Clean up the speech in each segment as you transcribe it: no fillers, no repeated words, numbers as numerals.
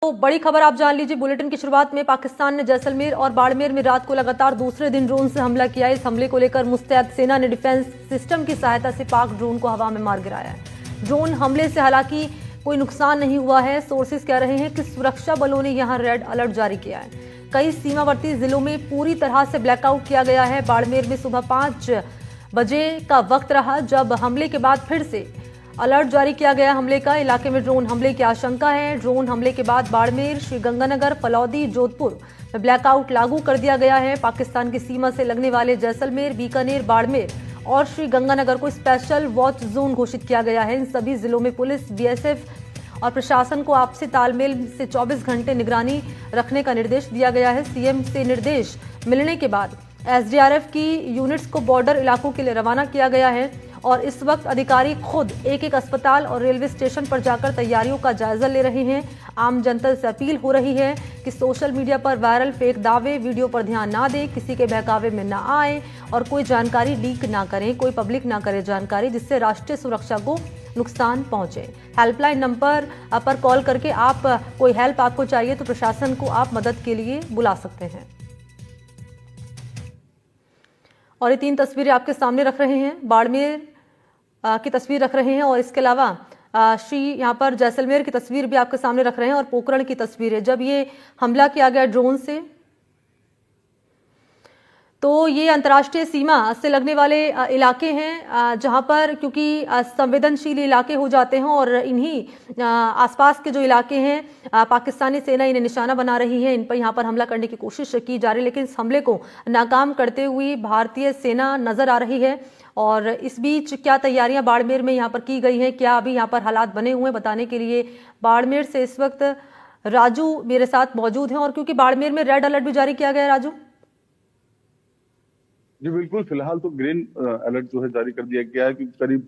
तो बड़ी खबर आप जान लीजिए बुलेटिन की शुरुआत में। पाकिस्तान ने जैसलमेर और बाड़मेर में रात को लगातार दूसरे दिन ड्रोन से हमला किया। इस हमले को लेकर मुस्तैद सेना ने डिफेंस सिस्टम की सहायता से पाक ड्रोन को हवा में मार गिराया है। ड्रोन हमले से हालांकि कोई नुकसान नहीं हुआ है। सोर्सेज कह रहे हैं कि सुरक्षा बलों ने यहां रेड अलर्ट जारी किया है। कई सीमावर्ती जिलों में पूरी तरह से ब्लैकआउट किया गया है। बाड़मेर में सुबह 5 बजे का वक्त रहा जब हमले के बाद फिर से अलर्ट जारी किया गया हमले का। इलाके में ड्रोन हमले की आशंका है। ड्रोन हमले के बाद बाड़मेर, श्रीगंगानगर, फलौदी, जोधपुर में ब्लैकआउट लागू कर दिया गया है। पाकिस्तान की सीमा से लगने वाले जैसलमेर, बीकानेर, बाड़मेर और श्रीगंगानगर को स्पेशल वॉच जोन घोषित किया गया है। इन सभी जिलों में पुलिस, बीएसएफ और प्रशासन को आपसी तालमेल से 24 घंटे निगरानी रखने का निर्देश दिया गया है। सीएम से निर्देश मिलने के बाद एसडीआरएफ की यूनिट्स को बॉर्डर इलाकों के लिए रवाना किया गया है और इस वक्त अधिकारी खुद एक एक अस्पताल और रेलवे स्टेशन पर जाकर तैयारियों का जायजा ले रहे हैं। आम जनता से अपील हो रही है कि सोशल मीडिया पर वायरल फेक दावे, वीडियो पर ध्यान ना दें, किसी के बहकावे में ना आए और कोई जानकारी लीक ना करें, कोई पब्लिक ना करे जानकारी जिससे राष्ट्रीय सुरक्षा को नुकसान पहुंचे। हेल्पलाइन नंबर पर कॉल करके आप कोई हेल्प आपको चाहिए तो प्रशासन को आप मदद के लिए बुला सकते हैं। और ये 3 तस्वीरें आपके सामने रख रहे हैं। बाड़मेर की तस्वीर रख रहे हैं और इसके अलावा यहाँ पर जैसलमेर की तस्वीर भी आपके सामने रख रहे हैं और पोखरण की तस्वीर है जब ये हमला किया गया ड्रोन से। तो ये अंतर्राष्ट्रीय सीमा से लगने वाले इलाके हैं जहां पर क्योंकि संवेदनशील इलाके हो जाते हैं और इन्हीं आसपास के जो इलाके हैं पाकिस्तानी सेना इन्हें निशाना बना रही है। इन पर यहाँ पर हमला करने की कोशिश की जा रही है लेकिन इस हमले को नाकाम करते हुए भारतीय सेना नजर आ रही है। और इस बीच क्या तैयारियां बाड़मेर में यहाँ पर की गई हैं, क्या अभी यहाँ पर हालात बने हुए हैं, बताने के लिए बाड़मेर से इस वक्त राजू मेरे साथ मौजूद हैं। और क्योंकि बाड़मेर में रेड अलर्ट भी जारी किया गया है राजू। जी बिल्कुल, फिलहाल तो ग्रीन अलर्ट जो है जारी कर दिया गया है क्योंकि करीब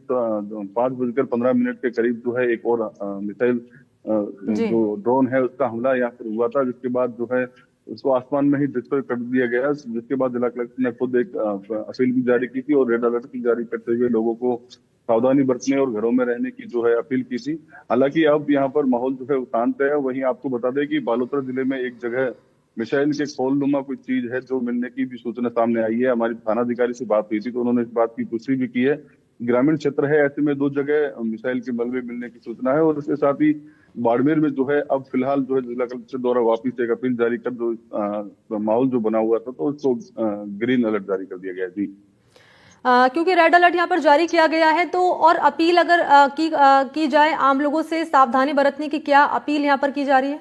5:15 के करीब जो है एक और मिसाइल जो ड्रोन है उसका हमला यहाँ पर हुआ था, जिसके बाद जो है उसको आसमान में ही डिस्ट्रॉय कर दिया गया। जिसके बाद जिला कलेक्टर ने खुद एक अपील भी जारी की थी और रेड अलर्ट भी जारी करते हुए लोगों को सावधानी बरतने और घरों में रहने की जो है अपील की थी। हालांकि अब यहाँ पर माहौल जो है शांत है। वहीं आपको बता दें कि बालोतरा जिले में एक जगह मिसाइल के खोलनुमा कोई चीज है जो मिलने की भी सूचना सामने आई है। हमारी थानाधिकारी से बात हुई थी तो उन्होंने इस बात की पुष्टि भी की है। ग्रामीण क्षेत्र है, ऐसे में 2 जगह मिसाइल के मलबे मिलने की सूचना है। और इसके साथ ही बाड़मेर में जो है अब फिलहाल जो है जिला कलेक्टर द्वारा वापिस एक अपील जारी कर जो माहौल जो बना हुआ था तो उसको ग्रीन अलर्ट जारी कर दिया गया। जी क्योंकि रेड अलर्ट यहाँ पर जारी किया गया है तो और अपील अगर की जाए आम लोगों से सावधानी बरतने की, क्या अपील यहाँ पर की जा रही है?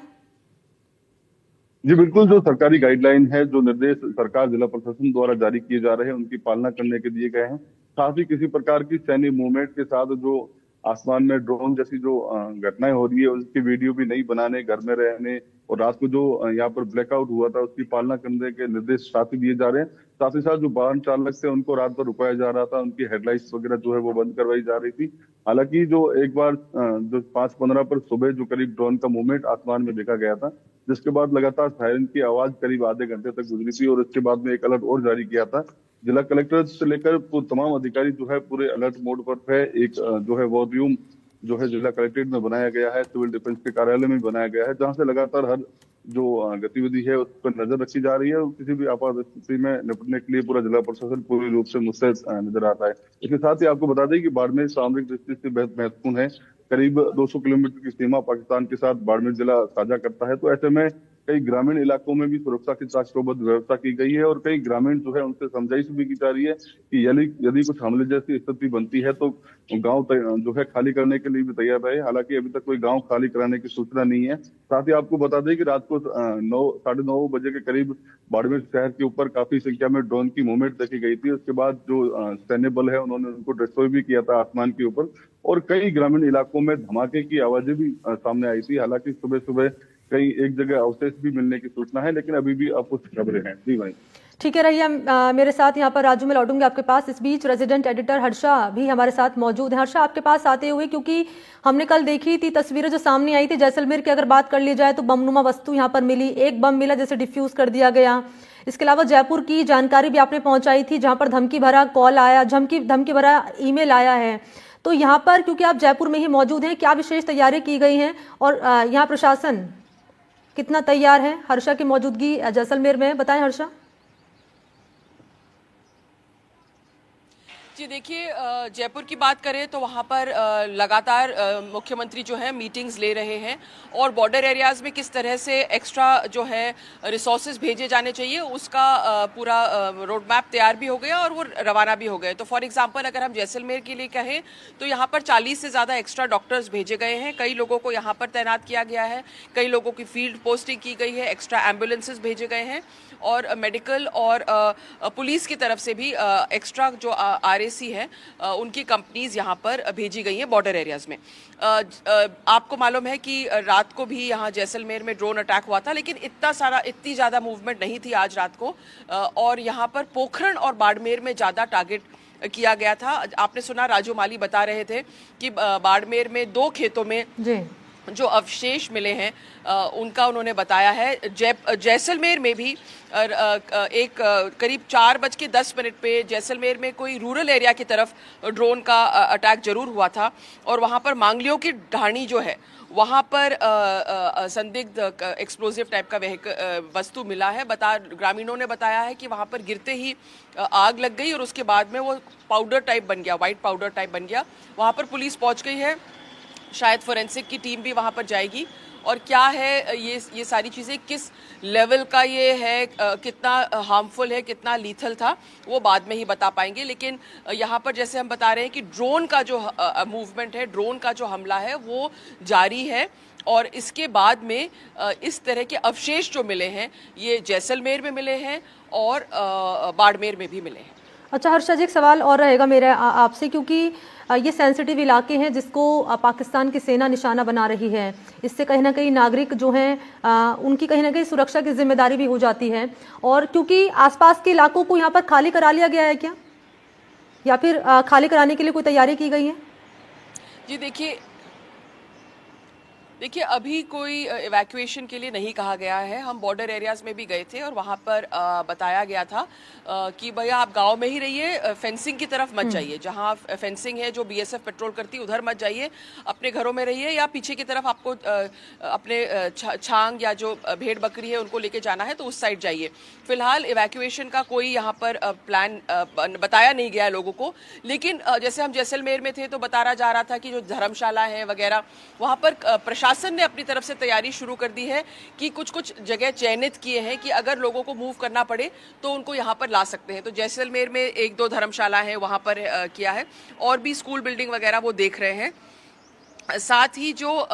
जी बिल्कुल, जो सरकारी गाइडलाइन है, जो निर्देश सरकार जिला प्रशासन द्वारा जारी किए जा रहे हैं उनकी पालना करने के दिए गए हैं। साथ ही किसी प्रकार की सैन्य मूवमेंट के साथ जो आसमान में ड्रोन जैसी जो घटनाएं हो रही है उसकी वीडियो भी नहीं बनाने, घर में रहने और रात को जो यहाँ पर ब्लैकआउट हुआ था उसकी पालना करने के निर्देश साथ ही दिए जा रहे हैं। साथ ही साथ जो वाहन चालक थे उनको रात भर रुकाया जा रहा था, उनकी हेडलाइट्स वगैरह जो है वो बंद करवाई जा रही थी। हालांकि जो एक बार जो 5:15 पर सुबह जो करीब ड्रोन का मूवमेंट आसमान में देखा गया था, जिसके बाद लगातार सायरन की आवाज करीब आधे घंटे तक गुजरी थी और उसके बाद में एक अलर्ट और जारी किया था। जिला कलेक्टर से लेकर तमाम अधिकारी जो है पूरे अलर्ट मोड पर है। एक जो है वॉर रूम जो है जिला कलेक्ट्रेट में बनाया गया है, सिविल डिफेंस के कार्यालय में बनाया गया है, जहां से लगातार हर जो गतिविधि है उस पर नजर रखी जा रही है और किसी भी आपात स्थिति में निपटने के लिए पूरा जिला प्रशासन पूरी रूप से मुस्तैद नजर आता है। इसके साथ ही आपको बता दें कि बाड़मेर सामरिक दृष्टि से बेहद महत्वपूर्ण है। करीब 200 किलोमीटर की सीमा पाकिस्तान के साथ बाड़मेर जिला साझा करता है। तो ऐसे में कई ग्रामीण इलाकों में भी सुरक्षा की चाकचौबंद व्यवस्था की गई है और कई ग्रामीण जो है उनसे समझाइश भी की जा रही है कि यदि कुछ हमले जैसी स्थिति बनती है तो गांव जो है खाली करने के लिए भी तैयार रहे। हालांकि अभी तक कोई गांव खाली कराने की सूचना नहीं है। साथ ही आपको बता दें कि रात को 9-9:30 बजे के करीब बाड़मेर शहर के ऊपर काफी संख्या में ड्रोन की मूवमेंट देखी गई थी। उसके बाद जो सैन्य बल है उन्होंने उनको डिस्ट्रॉय भी किया था आसमान के ऊपर और कई ग्रामीण इलाकों में धमाके की आवाजें भी सामने आई थी। हालांकि सुबह सुबह कई एक जगह अवशेष भी मिलने की सूचना है लेकिन अभी भी अपुष्ट खबरें हैं। जी भाई ठीक है, रहिए मेरे साथ यहाँ पर राजू में लौटूंगे आपके पास। इस बीच रेजिडेंट एडिटर हर्षा भी हमारे साथ मौजूद है। हर्षा, आपके पास आते हुए क्योंकि हमने कल देखी थी तस्वीरें जो सामने आई थी जैसलमेर की, अगर बात कर ली जाए तो बमनुमा वस्तु यहाँ पर मिली, एक बम मिला जैसे डिफ्यूज कर दिया गया। इसके अलावा जयपुर की जानकारी भी आपने पहुंचाई थी जहां पर धमकी भरा कॉल आया, धमकी भरा ईमेल आया है। तो यहाँ पर क्योंकि आप जयपुर में ही मौजूद हैं, क्या विशेष तैयारी की गई हैं और यहाँ प्रशासन कितना तैयार है? हर्षा की मौजूदगी जैसलमेर में, बताएं हर्षा। जी देखिए, जयपुर की बात करें तो वहाँ पर लगातार मुख्यमंत्री जो है मीटिंग्स ले रहे हैं और बॉर्डर एरियाज़ में किस तरह से एक्स्ट्रा जो है रिसोर्सेज भेजे जाने चाहिए उसका पूरा रोड मैप तैयार भी हो गया और वो रवाना भी हो गए। तो फॉर एग्जांपल अगर हम जैसलमेर के लिए कहें तो यहाँ पर 40 से ज़्यादा एक्स्ट्रा डॉक्टर्स भेजे गए हैं, कई लोगों को यहाँ पर तैनात किया गया है, कई लोगों की फील्ड पोस्टिंग की गई है, एक्स्ट्रा एम्बुलेंसेज भेजे गए हैं और मेडिकल और पुलिस की तरफ से भी एक्स्ट्रा जो आरएसी है उनकी कंपनीज यहाँ पर भेजी गई हैं बॉर्डर एरियाज में। आपको मालूम है कि रात को भी यहाँ जैसलमेर में ड्रोन अटैक हुआ था, लेकिन इतनी ज़्यादा मूवमेंट नहीं थी आज रात को। और यहाँ पर पोखरण और बाड़मेर में ज़्यादा टारगेट किया गया था। आपने सुना, राजू माली बता रहे थे कि बाड़मेर में 2 खेतों में जो अवशेष मिले हैं उनका उन्होंने बताया है। जैसलमेर में भी एक करीब 4:10 पे जैसलमेर में कोई रूरल एरिया की तरफ ड्रोन का अटैक जरूर हुआ था और वहाँ पर मांगलियों की ढाणी जो है वहाँ पर संदिग्ध एक्सप्लोजिव टाइप का वस्तु मिला है। ग्रामीणों ने बताया है कि वहाँ पर गिरते ही आग लग गई और उसके बाद में वो पाउडर टाइप बन गया, वाइट पाउडर टाइप बन गया। वहाँ पर पुलिस पहुँच गई है, शायद फोरेंसिक की टीम भी वहाँ पर जाएगी। और क्या है ये सारी चीज़ें किस लेवल का ये है, कितना हार्मफुल है, कितना लीथल था, वो बाद में ही बता पाएंगे। लेकिन यहाँ पर जैसे हम बता रहे हैं कि ड्रोन का जो मूवमेंट है, ड्रोन का जो हमला है वो जारी है और इसके बाद में इस तरह के अवशेष जो मिले हैं ये जैसलमेर में मिले हैं और बाड़मेर में भी मिले हैं। अच्छा हर्षा जी, एक सवाल और रहेगा मेरा आपसे, क्योंकि ये सेंसिटिव इलाके हैं जिसको पाकिस्तान की सेना निशाना बना रही है। इससे कहीं ना कहीं नागरिक जो हैं उनकी कहीं ना कहीं सुरक्षा की जिम्मेदारी भी हो जाती है। और क्योंकि आसपास के इलाकों को यहाँ पर खाली करा लिया गया है क्या, या फिर खाली कराने के लिए कोई तैयारी की गई है? जी देखिए अभी कोई इवैक्यूएशन के लिए नहीं कहा गया है। हम बॉर्डर एरियाज में भी गए थे और वहाँ पर बताया गया था कि भैया आप गांव में ही रहिए, फेंसिंग की तरफ मत जाइए। जहाँ फेंसिंग है जो बीएसएफ पेट्रोल करती है उधर मत जाइए, अपने घरों में रहिए, या पीछे की तरफ आपको अपने छांग या जो भेड़ बकरी है उनको लेके जाना है तो उस साइड जाइए। फिलहाल इवैक्यूएशन का कोई यहाँ पर प्लान बताया नहीं गया है लोगों को। लेकिन जैसे हम जैसलमेर में थे तो बताया जा रहा था कि जो धर्मशाला है वगैरह वहाँ पर प्रशासन ने अपनी तरफ से तैयारी शुरू कर दी है कि कुछ जगह चयनित किए हैं कि अगर लोगों को मूव करना पड़े तो उनको यहाँ पर ला सकते हैं। तो जैसलमेर में 1-2 धर्मशाला है वहाँ पर किया है और भी स्कूल बिल्डिंग वगैरह वो देख रहे हैं। साथ ही जो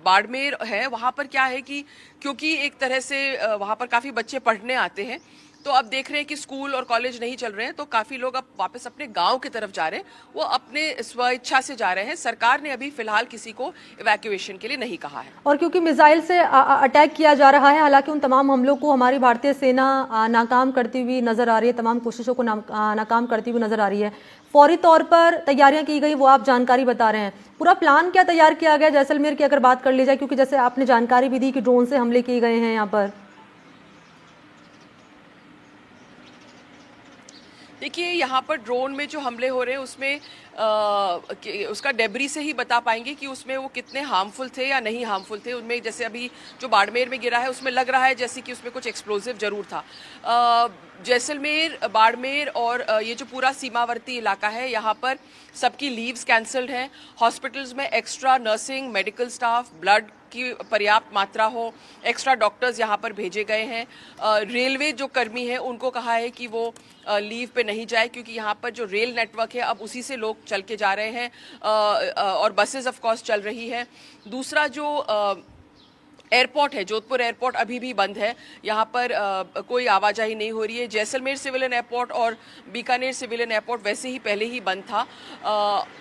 बाड़मेर है वहाँ पर क्या है कि क्योंकि एक तरह से वहाँ पर काफ़ी बच्चे पढ़ने आते हैं तो अब देख रहे हैं कि स्कूल और कॉलेज नहीं चल रहे हैं तो काफ़ी लोग अब वापस अपने गांव की तरफ जा रहे हैं, वो अपने स्वेच्छा से जा रहे हैं। सरकार ने अभी फिलहाल किसी को इवैक्यूएशन के लिए नहीं कहा है। और क्योंकि मिसाइल से अटैक किया जा रहा है, हालांकि उन तमाम हमलों को हमारी भारतीय सेना नाकाम करती हुई नजर आ रही है, तमाम कोशिशों को नाकाम करती हुई नजर आ रही है। फौरी तौर पर तैयारियां की गई, वो आप जानकारी बता रहे हैं। पूरा प्लान क्या तैयार किया गया जैसलमेर की अगर बात कर ली जाए, क्योंकि जैसे आपने जानकारी भी दी कि ड्रोन से हमले किए गए हैं यहाँ पर? देखिए यहाँ पर ड्रोन में जो हमले हो रहे हैं उसमें उसका डेब्री से ही बता पाएंगे कि उसमें वो कितने हार्मफुल थे या नहीं हार्मफुल थे। उनमें जैसे अभी जो बाड़मेर में गिरा है उसमें लग रहा है जैसे कि उसमें कुछ एक्सप्लोजिव जरूर था। जैसलमेर, बाड़मेर और ये जो पूरा सीमावर्ती इलाका है यहाँ पर सबकी लीव्स कैंसल्ड हैं। हॉस्पिटल्स में extra nursing, medical staff, blood की पर्याप्त मात्रा हो, एक्स्ट्रा डॉक्टर्स यहाँ पर भेजे गए हैं। रेलवे जो कर्मी हैं उनको कहा है कि वो लीव पे नहीं जाए क्योंकि यहाँ पर जो रेल नेटवर्क है अब उसी से लोग चल के जा रहे हैं और बसेस ऑफ कोर्स चल रही हैं। दूसरा जो एयरपोर्ट है, जोधपुर एयरपोर्ट अभी भी बंद है, यहाँ पर कोई आवाजाही नहीं हो रही है। जैसलमेर सिविलियन एयरपोर्ट और बीकानेर सिविलियन एयरपोर्ट वैसे ही पहले ही बंद था।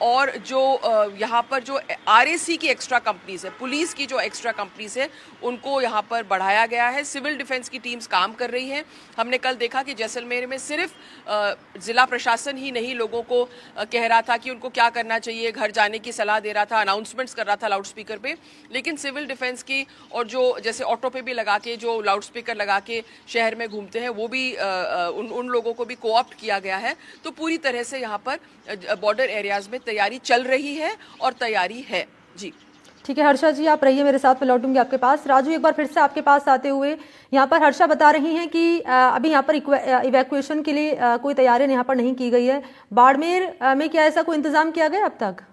और जो यहाँ पर जो आरएसी की एक्स्ट्रा कंपनीज है, पुलिस की जो एक्स्ट्रा कंपनीज है उनको यहाँ पर बढ़ाया गया है। सिविल डिफेंस की टीम्स काम कर रही हैं। हमने कल देखा कि जैसलमेर में सिर्फ जिला प्रशासन ही नहीं लोगों को कह रहा था कि उनको क्या करना चाहिए, घर जाने की सलाह दे रहा था, अनाउंसमेंट्स कर रहा था लाउड स्पीकर पे, लेकिन सिविल डिफेंस की और जो जैसे ऑटो पे भी लगा के जो लाउड स्पीकर लगा के शहर में घूमते हैं वो भी उन लोगों को भी कोऑप्ट किया गया है। तो पूरी तरह से यहाँ पर बॉर्डर एरियाज में तैयारी चल रही है और तैयारी है। जी ठीक है हर्षा जी, आप रहिए मेरे साथ, में लौटूंगी आपके पास। राजू, एक बार फिर से आपके पास आते हुए, यहाँ पर हर्षा बता रही हैं कि अभी यहाँ पर इवैक्यूएशन के लिए कोई तैयारी यहाँ पर नहीं की गई है। बाड़मेर में क्या ऐसा कोई इंतजाम किया गया अब तक?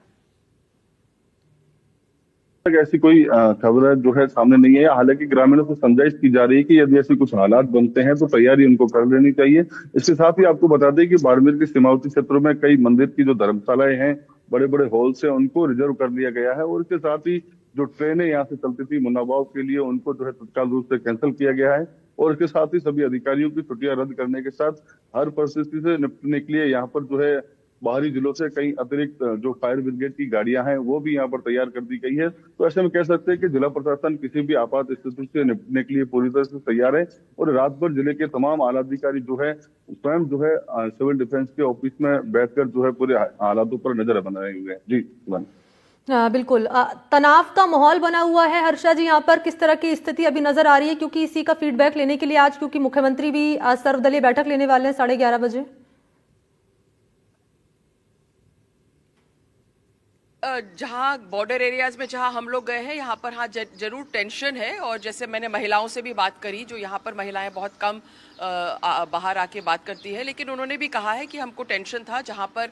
ऐसी कोई खबर जो है सामने नहीं है। हालांकि ग्रामीणों को समझाइश की जा रही है कि यदि ऐसे कुछ हालात बनते हैं तो तैयारी उनको कर लेनी चाहिए। इसके साथ ही आपको बता दें कि बाड़मेर के सीमावर्ती क्षेत्रों में कई मंदिर की जो धर्मशालाएं हैं, बड़े बड़े हॉल्स हैं, उनको रिजर्व कर लिया गया है। और इसके साथ ही जो ट्रेनें यहाँ से चलती थी मुन्नाबाव के लिए, उनको जो है तत्काल रूप से कैंसिल किया गया है। और इसके साथ ही सभी अधिकारियों की छुट्टियां रद्द करने के साथ हर परिस्थिति से निपटने के लिए यहाँ पर जो है बाहरी जिलों से कई अतिरिक्त जो फायर ब्रिगेड की गाड़ियां हैं वो भी यहाँ पर तैयार कर दी गई है। तो ऐसे में कह सकते हैं कि जिला प्रशासन किसी भी आपात स्थिति से निपटने के लिए पूरी तरह से तैयार है। और रात भर जिले के तमाम आला अधिकारी जो है स्वयं जो है सिविल डिफेंस के ऑफिस में बैठकर जो है पूरे हालातों पर नजर बनाए हुए हैं। जी सुमन। बिल्कुल, तनाव का माहौल बना हुआ है हर्षा जी। यहाँ पर किस तरह की स्थिति अभी नजर आ रही है, क्योंकि इसी का फीडबैक लेने के लिए आज, क्योंकि मुख्यमंत्री भी सर्वदलीय बैठक लेने वाले हैं 11:30 बजे। जहाँ बॉर्डर एरियाज में जहाँ हम लोग गए हैं, यहाँ पर हाँ जरूर टेंशन है। और जैसे मैंने महिलाओं से भी बात करी, जो यहाँ पर महिलाएं बहुत कम बाहर आके बात करती है, लेकिन उन्होंने भी कहा है कि हमको टेंशन था। जहाँ पर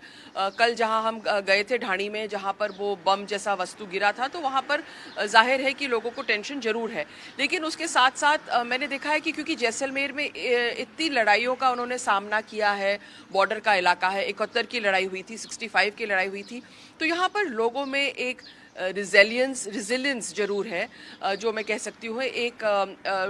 कल जहाँ हम गए थे ढाणी में, जहाँ पर वो बम जैसा वस्तु गिरा था, तो वहाँ पर जाहिर है कि लोगों को टेंशन जरूर है। लेकिन उसके साथ साथ मैंने देखा है कि क्योंकि जैसलमेर में इतनी लड़ाइयों का उन्होंने सामना किया है, बॉर्डर का इलाका है, 71 की लड़ाई हुई थी, 65 की लड़ाई हुई थी, तो यहाँ पर लोगों में एक रिजिलियंस जरूर है, जो मैं कह सकती हूँ। एक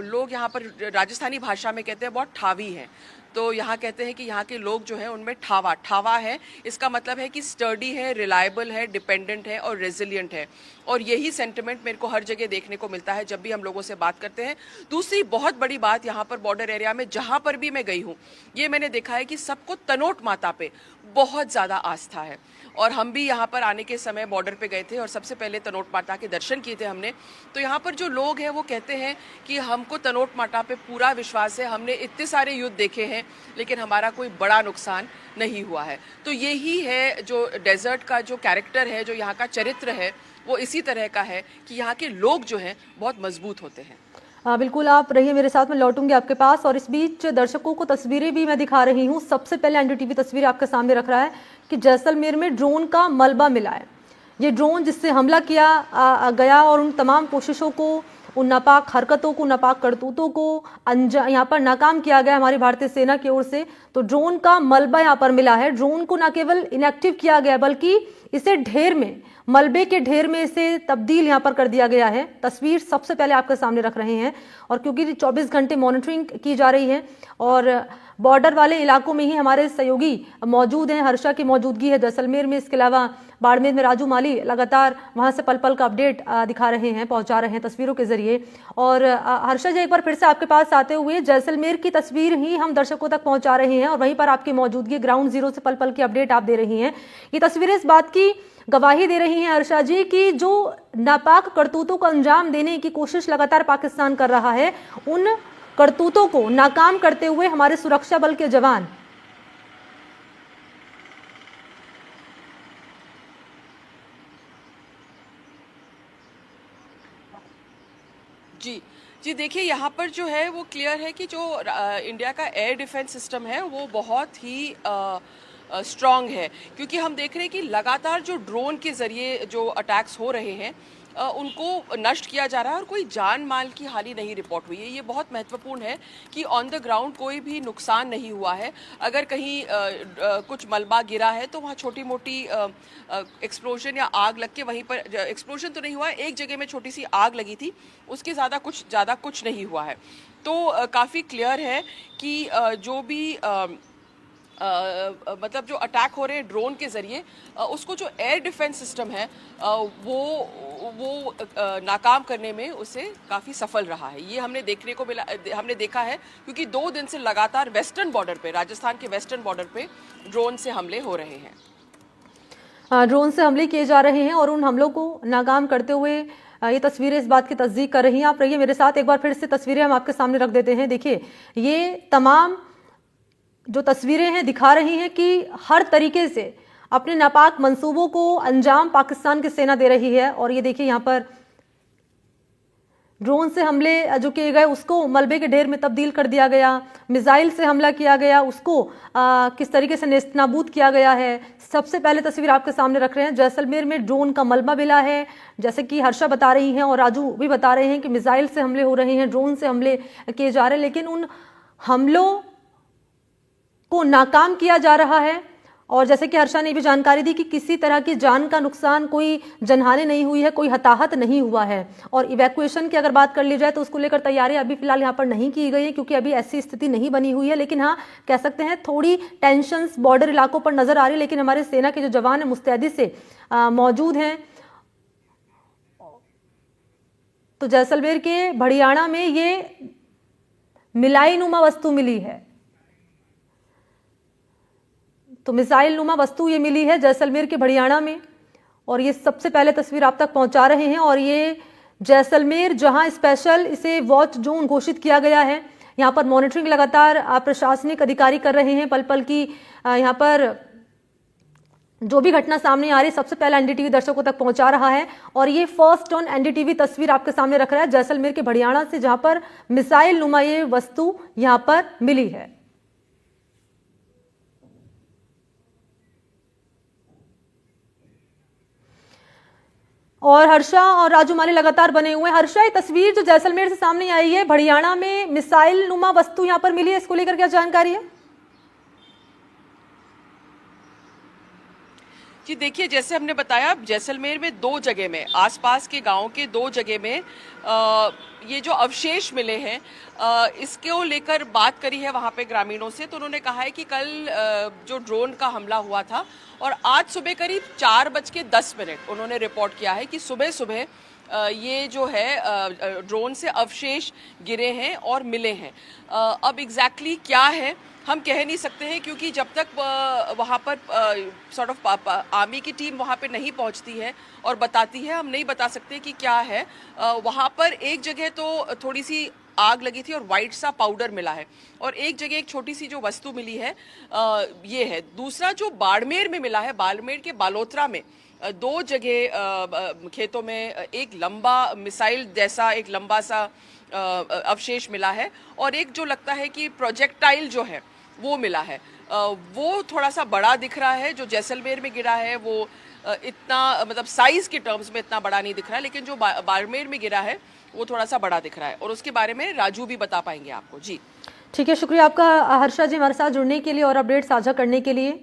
लोग यहाँ पर राजस्थानी भाषा में कहते हैं बहुत ठावी हैं। तो यहाँ कहते हैं कि यहाँ के लोग जो हैं उनमें ठावा है। इसका मतलब है कि स्टर्डी है, रिलायबल है, डिपेंडेंट है और रेजिलियंट है। और यही सेंटिमेंट मेरे को हर जगह देखने को मिलता है जब भी हम लोगों से बात करते हैं। दूसरी बहुत बड़ी बात, यहाँ पर बॉर्डर एरिया में जहाँ पर भी मैं गई हूँ, ये मैंने देखा है कि सबको तनोट माता पे बहुत ज़्यादा आस्था है। और हम भी यहाँ पर आने के समय बॉर्डर पे गए थे और सबसे पहले तनोट माता के दर्शन किए थे हमने। तो यहाँ पर जो लोग हैं वो कहते हैं कि हमको तनोट माता पे पूरा विश्वास है, हमने इतने सारे युद्ध देखे हैं लेकिन हमारा कोई बड़ा नुकसान नहीं हुआ है। तो यही है जो डेजर्ट का जो कैरेक्टर है, जो यहाँ का चरित्र है, वो इसी तरह का है कि यहाँ के लोग जो हैं बहुत मजबूत होते हैं। बिल्कुल, आप रहिए मेरे साथ, में लौटूंगी आपके पास। और इस बीच दर्शकों को तस्वीरें भी मैं दिखा रही हूँ। सबसे पहले एनडीटीवी तस्वीर आपके सामने रख रहा है कि जैसलमेर में ड्रोन का मलबा मिला है। ये ड्रोन जिससे हमला किया गया और उन तमाम कोशिशों को, उन नापाक हरकतों को, नापाक करतूतों को यहाँ पर नाकाम किया गया हमारी भारतीय सेना की ओर से। तो ड्रोन का मलबा यहाँ पर मिला है। ड्रोन को न केवल इनएक्टिव किया गया बल्कि इसे ढेर में, मलबे के ढेर में इसे तब्दील यहाँ पर कर दिया गया है। तस्वीर सबसे पहले आपके सामने रख रहे हैं। और क्योंकि 24 घंटे मॉनिटरिंग की जा रही है और बॉर्डर वाले इलाकों में ही हमारे सहयोगी मौजूद हैं, हर्षा की मौजूदगी है जैसलमेर में। इसके अलावा बाड़मेर में राजू माली लगातार वहां से पल पल का अपडेट दिखा रहे हैं, पहुंचा रहे हैं तस्वीरों के जरिए। और हर्षा जी, एक बार फिर से आपके पास आते हुए जैसलमेर की तस्वीर ही हम दर्शकों तक पहुंचा रहे हैं और वहीं पर आपकी मौजूदगी, ग्राउंड जीरो से पल पल की अपडेट आप दे रही हैं। ये तस्वीरें इस बात की गवाही दे रही हैं हर्षा जी कि जो नापाक करतूतों को अंजाम देने की कोशिश लगातार पाकिस्तान कर रहा है, उन करतूतों को नाकाम करते हुए हमारे सुरक्षा बल के जवान जी देखिए, यहाँ पर जो है वो क्लियर है कि जो इंडिया का एयर डिफेंस सिस्टम है वो बहुत ही स्ट्रॉन्ग है। क्योंकि हम देख रहे हैं कि लगातार जो ड्रोन के ज़रिए जो अटैक्स हो रहे हैं उनको नष्ट किया जा रहा है और कोई जान माल की हानि नहीं रिपोर्ट हुई है। ये बहुत महत्वपूर्ण है कि ऑन द ग्राउंड कोई भी नुकसान नहीं हुआ है। अगर कहीं कुछ मलबा गिरा है तो वहाँ छोटी मोटी एक्सप्लोजन या आग लग के, वहीं पर एक्सप्लोजन तो नहीं हुआ है, एक जगह में छोटी सी आग लगी थी, उसके ज़्यादा कुछ नहीं हुआ है। तो काफ़ी क्लियर है कि जो भी मतलब जो अटैक हो रहे हैं ड्रोन के ज़रिए, उसको जो एयर डिफेंस सिस्टम है वो नाकाम करने में उसे काफ़ी सफल रहा है। ये हमने देखने को मिला, हमने देखा है, क्योंकि 2 दिन से लगातार वेस्टर्न बॉर्डर पे, राजस्थान के वेस्टर्न बॉर्डर पे ड्रोन से हमले हो रहे हैं। ड्रोन से हमले किए जा रहे हैं और उन हमलों को नाकाम करते हुए ये तस्वीरें इस बात की तस्दीक कर रही हैं। आप रहिए मेरे साथ, एक बार फिर से तस्वीरें हम आपके सामने रख देते हैं। देखिए, ये तमाम जो तस्वीरें हैं दिखा रही हैं कि हर तरीके से अपने नापाक मंसूबों को अंजाम पाकिस्तान की सेना दे रही है। और ये देखिए, यहाँ पर ड्रोन से हमले जो किए गए उसको मलबे के ढेर में तब्दील कर दिया गया, मिसाइल से हमला किया गया उसको किस तरीके से नेस्तनाबूद किया गया है। सबसे पहले तस्वीर आपके सामने रख रहे हैं, जैसलमेर में ड्रोन का मलबा मिला है, जैसे कि हर्षा बता रही हैं और राजू भी बता रहे हैं कि मिसाइल से हमले हो रहे हैं, ड्रोन से हमले किए जा रहे हैं, लेकिन उन हमलों को नाकाम किया जा रहा है। और जैसे कि हर्षा ने भी जानकारी दी कि किसी तरह की जान का नुकसान, कोई जनहानि नहीं हुई है, कोई हताहत नहीं हुआ है। और इवैक्यूएशन की अगर बात कर ली जाए तो उसको लेकर तैयारी अभी फिलहाल यहाँ पर नहीं की गई है, क्योंकि अभी ऐसी स्थिति नहीं बनी हुई है। लेकिन हाँ, कह सकते हैं थोड़ी टेंशंस बॉर्डर इलाकों पर नजर आ रही है, लेकिन हमारे सेना के जो जवान है मुस्तैदी से मौजूद हैं। तो जैसलमेर के भड़ियाणा में ये मिलाई नुमा वस्तु मिली है, तो मिसाइल नुमा वस्तु ये मिली है जैसलमेर के भड़ियाणा में, और ये सबसे पहले तस्वीर आप तक पहुंचा रहे हैं। और ये जैसलमेर जहां स्पेशल इसे वॉच जोन घोषित किया गया है, यहाँ पर मॉनिटरिंग लगातार प्रशासनिक अधिकारी कर रहे हैं पल पल की। यहाँ पर जो भी घटना सामने आ रही सबसे पहले एनडीटीवी दर्शकों तक पहुंचा रहा है। और ये फर्स्ट ऑन एनडीटीवी तस्वीर आपके सामने रख रहा है जैसलमेर के भड़ियाणा से, जहां पर मिसाइल नुमा ये वस्तु यहां पर मिली है। और हर्षा और राजू माली लगातार बने हुए हैं। हर्षा, ये तस्वीर जो जैसलमेर से सामने आई है, भड़ियाणा में मिसाइल नुमा वस्तु यहां पर मिली है, इसको लेकर क्या जानकारी है? जी देखिए, जैसे हमने बताया जैसलमेर में 2 जगह में, आसपास के गांव के 2 जगह में ये जो अवशेष मिले हैं, इसको लेकर बात करी है वहां पे ग्रामीणों से। तो उन्होंने कहा है कि कल जो ड्रोन का हमला हुआ था और आज सुबह करीब 4:10 उन्होंने रिपोर्ट किया है कि सुबह सुबह ये जो है ड्रोन से अवशेष गिरे हैं और मिले हैं। अब एग्जैक्टली क्या है हम कह नहीं सकते हैं, क्योंकि जब तक वहाँ पर सॉर्ट ऑफ आर्मी की टीम वहाँ पे नहीं पहुँचती है और बताती है, हम नहीं बता सकते कि क्या है। वहाँ पर एक जगह तो थोड़ी सी आग लगी थी और वाइट सा पाउडर मिला है, और एक जगह एक छोटी सी जो वस्तु मिली है ये है। दूसरा जो बाड़मेर में मिला है, बाड़मेर के बालोतरा में 2 जगह खेतों में एक लंबा मिसाइल जैसा एक लंबा सा अवशेष मिला है, और एक जो लगता है कि प्रोजेक्टाइल जो है वो मिला है। वो थोड़ा सा बड़ा दिख रहा है। जो जैसलमेर में गिरा है वो इतना मतलब साइज के टर्म्स में इतना बड़ा नहीं दिख रहा है, लेकिन जो बाड़मेर में गिरा है वो थोड़ा सा बड़ा दिख रहा है, और उसके बारे में राजू भी बता पाएंगे आपको। जी ठीक है, शुक्रिया आपका हर्षा जी हमारे साथ जुड़ने के लिए और अपडेट साझा करने के लिए।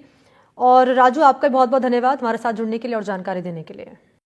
और राजू, आपका बहुत बहुत धन्यवाद हमारे साथ जुड़ने के लिए और जानकारी देने के लिए।